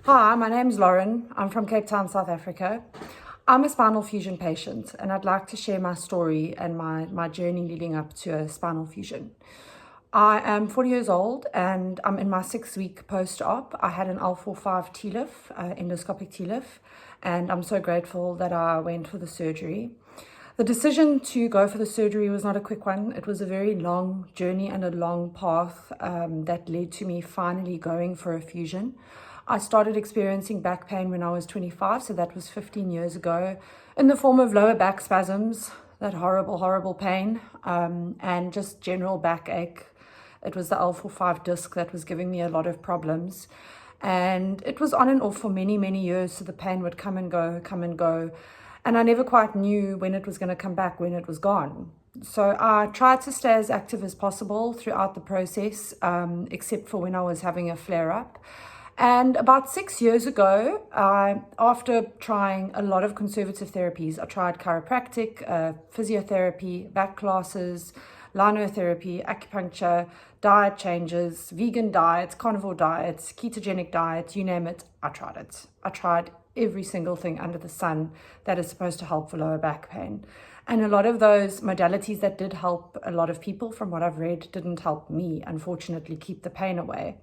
Hi, my name's Lauren. I'm from Cape Town, South Africa. I'm a spinal fusion patient, and I'd like to share my story and my journey leading up to a spinal fusion. I am 40 years old and I'm in my 6-week post-op. I had an L45 TLIF, endoscopic TLIF, and I'm so grateful that I went for the surgery. The decision to go for the surgery was not a quick one. It was a very long journey and a long path that led to me finally going for a fusion. I started experiencing back pain when I was 25, so that was 15 years ago, in the form of lower back spasms, that horrible, horrible pain, and just general backache. It was the L45 disc that was giving me a lot of problems. And it was on and off for many, many years, so the pain would come and go, come and go. And I never quite knew when it was going to come back, when it was gone. So I tried to stay as active as possible throughout the process, except for when I was having a flare-up. And about 6 years ago, after trying a lot of conservative therapies, I tried chiropractic, physiotherapy, back classes, linotherapy, acupuncture, diet changes, vegan diets, carnivore diets, ketogenic diets, you name it, I tried it. I tried every single thing under the sun that is supposed to help for lower back pain. And a lot of those modalities that did help a lot of people, from what I've read, didn't help me, unfortunately, keep the pain away.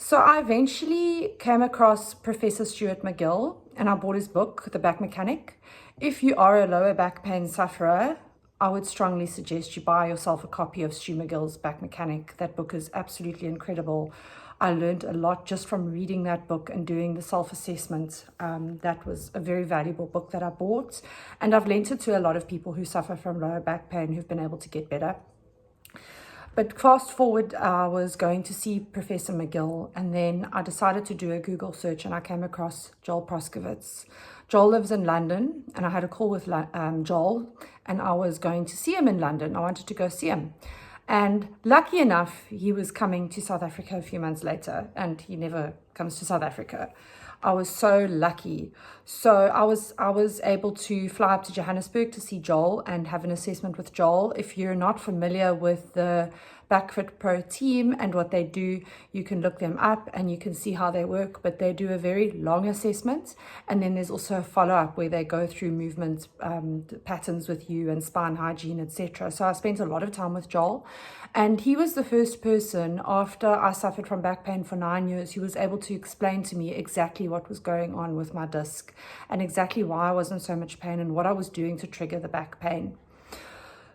So I eventually came across Professor Stuart McGill, and I bought his book, The Back Mechanic. If you are a lower back pain sufferer, I would strongly suggest you buy yourself a copy of Stu McGill's Back Mechanic. That book is absolutely incredible. I learned a lot just from reading that book and doing the self-assessment. That was a very valuable book that I bought, and I've lent it to a lot of people who suffer from lower back pain who've been able to get better. But fast forward, I was going to see Professor McGill, and then I decided to do a Google search, and I came across Joel Proskowitz. Joel lives in London, and I had a call with Joel, and I was going to see him in London. I wanted to go see him. And lucky enough, he was coming to South Africa a few months later, and he never comes to South Africa. I was so lucky. So I was able to fly up to Johannesburg to see Joel and have an assessment with Joel. If you're not familiar with the BackFit Pro team and what they do, you can look them up and you can see how they work, but they do a very long assessment. And then there's also a follow-up where they go through movement patterns with you and spine hygiene, etc. So I spent a lot of time with Joel, and he was the first person, after I suffered from back pain for 9 years, who was able to explain to me exactly what was going on with my disc and exactly why I was in so much pain and what I was doing to trigger the back pain.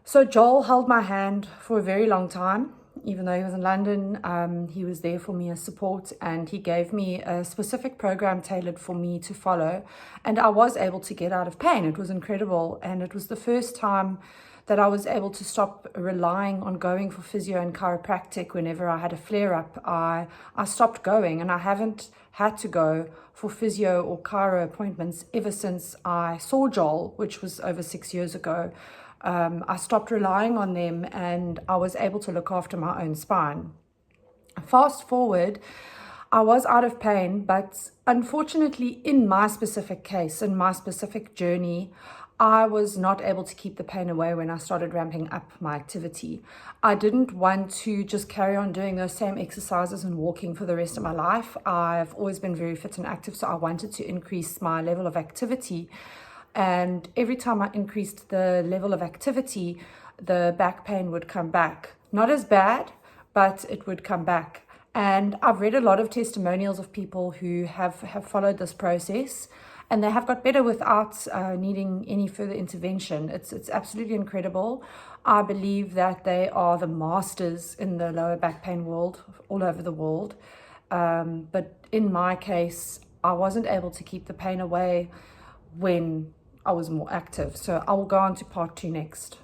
So Joel held my hand for a very long time. Even though he was in London, he was there for me as support, and he gave me a specific program tailored for me to follow, and I was able to get out of pain. It was incredible, and it was the first time that I was able to stop relying on going for physio and chiropractic whenever I had a flare-up. I stopped going, and I haven't had to go for physio or chiro appointments ever since I saw Joel, which was over 6 years ago. I stopped relying on them, and I was able to look after my own spine. Fast forward, I was out of pain, but unfortunately in my specific case, in my specific journey, I was not able to keep the pain away when I started ramping up my activity. I didn't want to just carry on doing those same exercises and walking for the rest of my life. I've always been very fit and active, so I wanted to increase my level of activity. And every time I increased the level of activity, the back pain would come back. Not as bad, but it would come back. And I've read a lot of testimonials of people who have followed this process, and they have got better without needing any further intervention. It's absolutely incredible. I believe that they are the masters in the lower back pain world, all over the world. But in my case, I wasn't able to keep the pain away when I was more active. So I will go on to part 2 next.